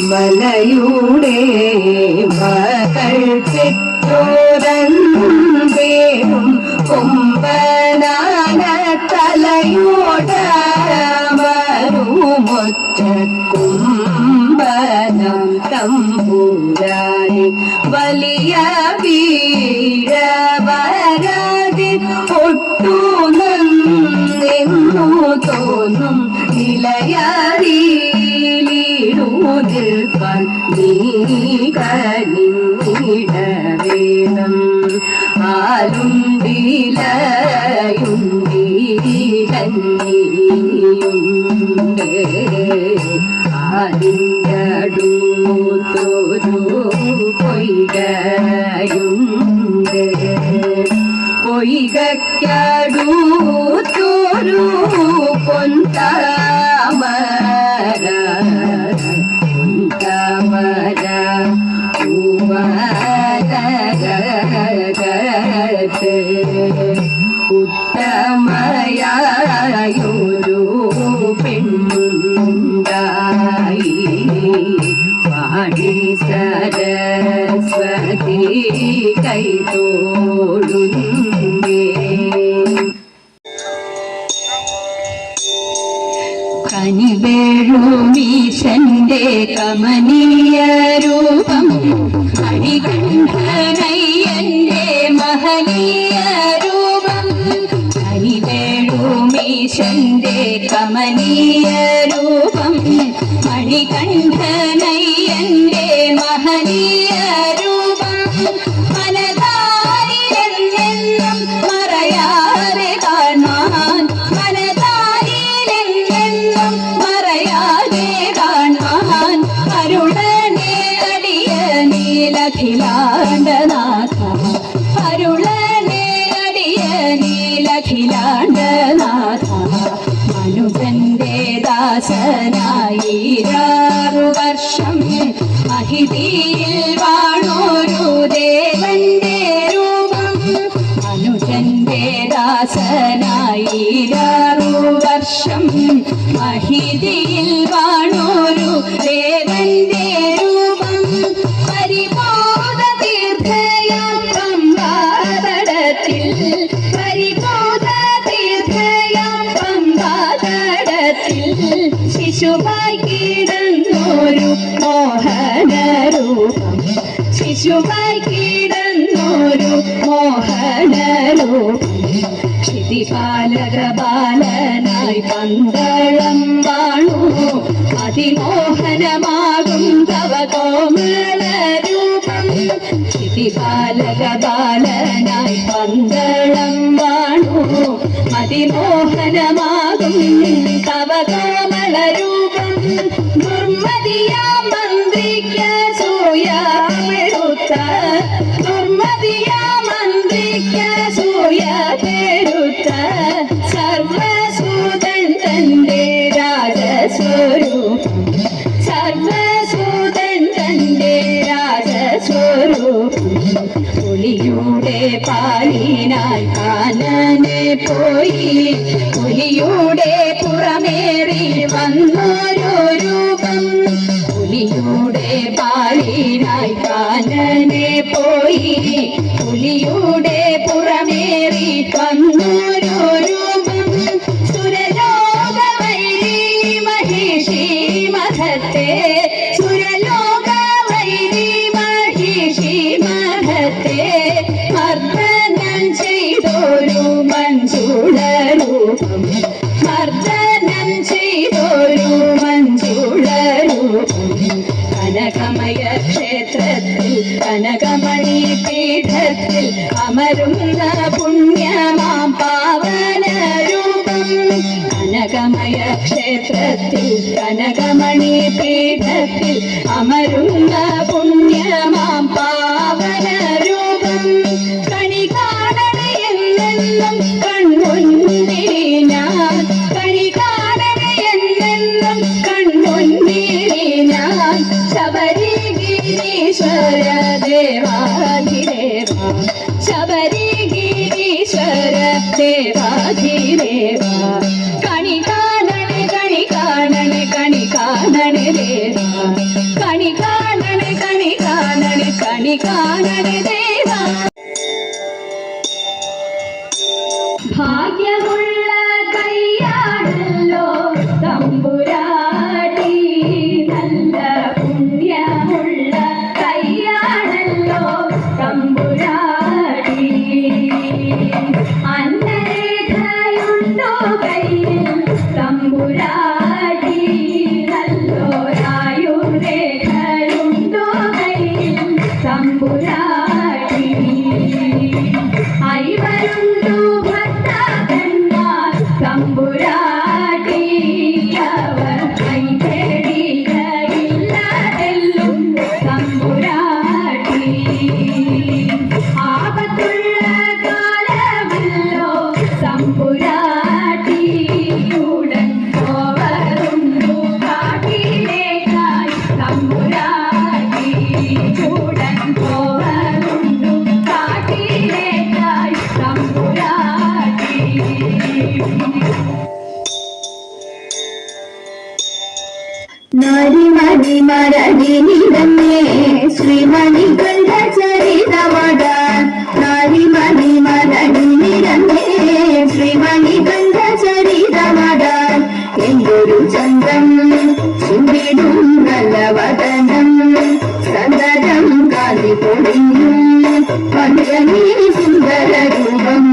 മലയുടെ മകൾ പെറ്റോരന്തേരും കൊമ്പനാന തലയോടമരുമൊറ്റ കുമ്പനം തമ്പുരാനെ വലിയ വീഴവരാതെ ഒട്ടു നന്നു തോന്നും നിലയറിയിലിടുതിൽപ്പാൻ നീ കനിടവേണം ആലുണ്ടിലയുണ്ടിലഞ്ഞിയുണ്ട് ആലിൻ്റടുത്തൊരു പൊയ്കയുണ്ട് പൊയ്കയ്ക്കടുത്തൊരു പൊൻതാമര പൊൻതാമര പൂവരകത്ത് ഉത്തമയായൊരു പെണ്ണുണ്ടായി പാടി സരസ്വതി കൈതോടുന്നേ. കനിവേഴുമീശന്റെ കമനീയ രൂപം മണികണ്ഠനയ്യന്റെ മഹനീയ രൂപം കനിവേഴുമീശന്റെ കമനീയ രൂപം മണികണ്ഠനയ്യന്റെ മഹനീയ രൂപം മനതാരിലെന്നെന്നും മറയാതെ കാണാൻ മനതാരിലെന്നെന്നും മറയാതെ കാണാൻ അരുളനെ അടിയ നീലഖിലാണ്ടനാഥ അരുളനെ അടിയ നീലഖിലാണ്ടനാഥ മനുജന്റെ ദാസനായിരാറു വർഷം മഹിതിയിൽ വാണോരു ദേവന്റെ രൂപം മനുജന്റെ ദാസനായിരാറു വർഷം മഹിതിയിൽ വാണോരു ദേവന്റെ രൂപം പരിബോധ തീർത്ഥയാം പമ്പാതടത്തിൽ പരിബോധ തീർത്ഥയാം പമ്പാതടത്തിൽ ശിശുവായി കിടന്നൊരു മോഹനരൂപം ശിശുവായി കിടന്നൊരു മോഹനരൂപം ക്ഷിതിപാലക ബാലനായി പന്തളം വാണു അതിമോഹനമാകും തവ കോമളരൂപം ക്ഷിതിപാലക ബാലനായി പന്തളം വാണു അതിമോഹനമാകും തവ കോമളരൂപം ദുർമതിയാ മന്ത്രിക്ക സൂയാമെടുത്ത ദുർമതിയാ മന്ത്രിക്ക സൂയാമെടുത്ത സർവസൂതൻ തന്റെ രാജസ്വരൂപം സർവസൂതൻ തന്റെ രാജസ്വരൂപം പുലിയുടെ പാലിനായി കാനനെ പോയി പുലിയുടെ പുറമേറി വന്നൊരു രൂപം പുലിയുടെ പാലിനായി കാനനെ പോയി പുലിയുടെ പുറമേറി വന്നൊരു രൂപം സുരലോകവൈരി മഹിഷി മഹത്തെ സുരലോകവൈരി മഹിഷി മഹത്തെ മർദ്ദനം ചെയ്തൊരു മഞ്ജുളരൂപം മർദ്ദനം ചെയ്തൊരു മഞ്ജുളരൂപം കനകമയ ക്ഷേത്രത്തിൽ കനകമണി പീഠത്തിൽ അമരുന്ന പുണ്യമാം പാവനരൂപം കനകമയ ക്ഷേത്രത്തിൽ കനകമണി പീഠത്തിൽ അമരുന്ന പുണ്യമാം പാവനരൂപം കണി കാണണേ എന്നെന്നും കൺമുന്നിൽ ഞാൻ കണി കാണണേ എന്നെന്നും കൺമുന്നിൽ ഞാൻ ശബരിഗിരീശ്വര ദേവാധിദേവ ശബരിഗിരീശ്വര ദേവാധിദേവ കണി കാണണേ കണി കാണണേ കണി കാണണേ ദേവ തമ്പുരാട്ടി നല്ലോരായുണ്ടു കയ്യിൽ തമ്പുരാട്ടി ഐവരുണ്ടു ഭക്തന്മാർ തമ്പുരാട്ടി അവർ കൈ തേടിയില്ലെല്ലും തമ്പുരാട്ടി ആപത്തുള്ള കാലമല്ലോ തമ്പുരാട്ടി ഉടൻ പോവതുണ്ടു കാട്ടിലേക്കായി തമ്പുരാട്ടി ഉടൻ പോവതുണ്ടു കാട്ടിലേക്കായി തമ്പുരാട്ടി നാരിമണി മരണിനിടമേ ശ്രീമണി കണ്ട ചരിതമടാൻ നാരിമണി മരണിനിടമേ ശ്രീമണി കണ്ട ചരിതമടാൻ എന്തൊരു ചന്തം ചുണ്ടിടും നല്ല വദനം സന്ദരം കാലി പൊടിഞ്ഞും പന്തനീ സുന്ദര രൂപം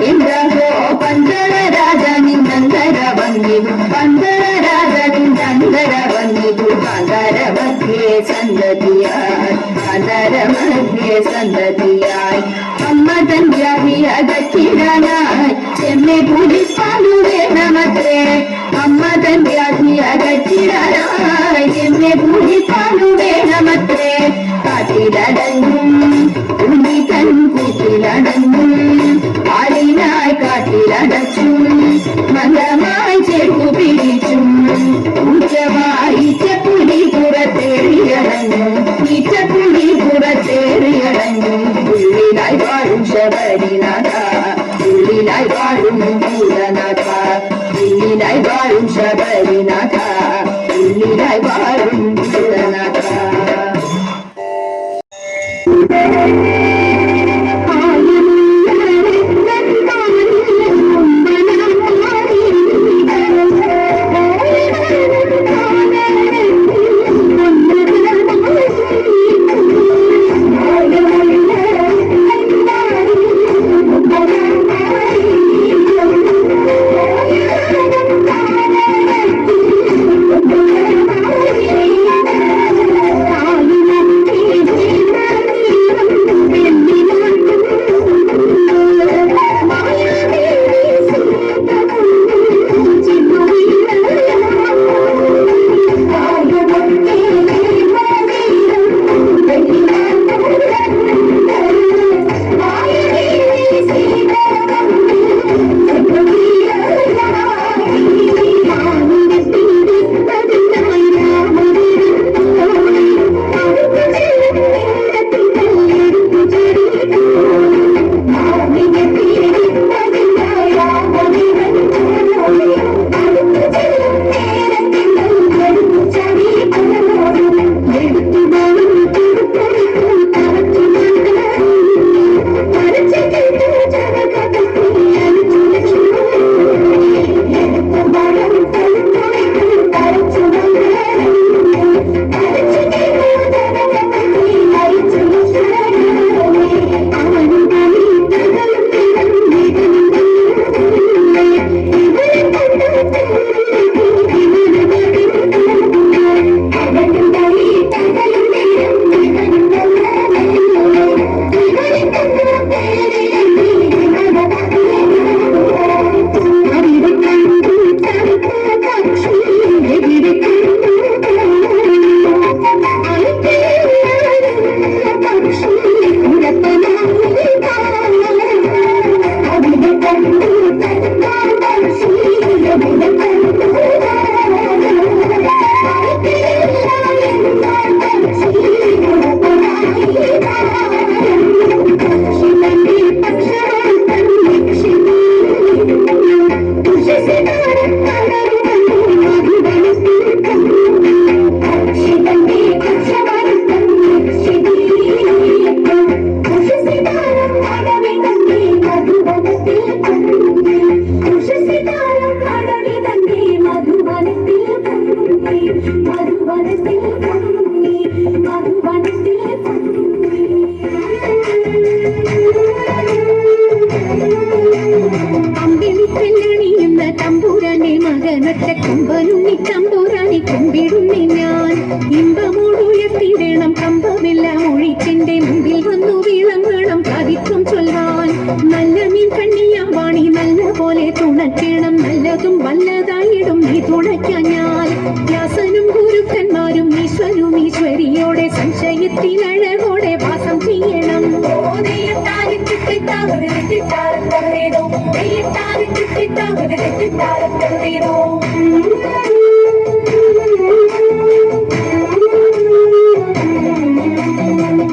എന്തോ പന്തള രാജ നിന്നന്തര വന്നിതു പന്തള രാജ നിന്നന്തര വന്നിതു കാന്തര മധ്യേ സന്തതിയായി കാന്തര മധ്യേ സന്തതിയായി അമ്മ തൻ വ്യാധി അകറ്റിടാനായി എന്നെ പൂജിപ്പാലു വേണമത്രേ അമ്മ തൻ വ്യാധി അകറ്റിടാനായി എന്നെ പൂജിപ്പാലു വേണമത്രേ കാട്ടിലടങ്ങും ഉണ്ണി തൻ കൂട്ടിലടങ്ങും ആലിനായി കാട്ടിലടച്ചും മന്ദമായി ചേർക്കു പിടിച്ചും ഉച്ചമായി ചപ്പുലി പുറത്തേറിയടങ്ങും ഈ ചപ്പുലി പുറത്തേറിയടങ്ങും ഉള്ളിലായി വാഴും ശബരിനാഥ ഉള്ളിലായി വാഴും ഭൂതനാഥ ഉള്ളിലായി വാഴും ശബരിനാഥ ഉള്ളിലായി വാഴും ഭൂതനാഥ കമ്പനുണ്ണി തമ്പുരാനെ കുമ്പിടുന്നേ ഞാൻ ഇമ്പമോടുയർത്തിടണം കമ്പമെല്ലാം ഒഴിച്ചെന്റെ മുമ്പിൽ വന്നു വിളങ്ങണം കവിത്വം ചൊല്ലാൻ നല്ല മീൻ കണ്ണിയാം വാണി നല്ല പോലെ തുണയ്ക്കണം നല്ലതും വല്ലതായിടും നീ തുണയ്ക്കാൻ ഞാൻ വ്യാസനും ഗുരുക്കന്മാരും ഈശ്വരും ഈശ്വരിയോടെ സംശയത്തിൽ അഴകോടെ വാസം ചെയ്യണം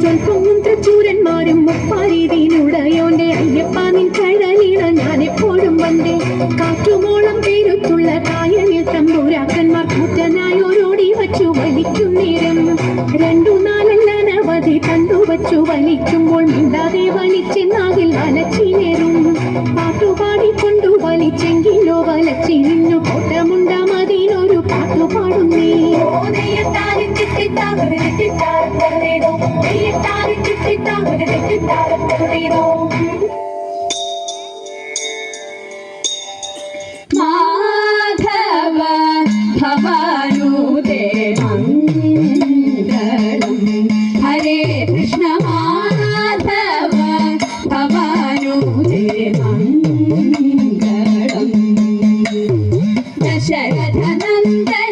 ചൊൽപ്പൊങ്ങും തച്ചൂരന്മാരും മുപ്പാരീതിയിലുടയോന്റെ അയ്യപ്പ നിൻ കഴലിട ഞാൻ എപ്പോഴും വന്റെ കാറ്റുമോളം പേരുത്തുള്ള കായലിൽ തമ്പുരാക്കന്മാർ കൂറ്റനായോരോടി വച്ചു വലിക്കും നേരം 2 4 അനവധി കണ്ടുവച്ചു വലിക്കുമ്പോൾ മിണ്ടാതെ വലിച്ചെന്നാകിൽ അലച്ചിലേറും പാട്ടുപാടിക്കൊണ്ടു വലിച്ചെങ്കിലോ വലച്ചിരിഞ്ഞു കോട്ടമുണ്ടാമതിനൊരു പാട്ടുപാടുന്നേ മാധവ ഭവാനുദേ മംഗളം ഹരേ കൃഷ്ണ മാധവ ഭവാനുദേ മംഗളം ദശരഥനന്ദന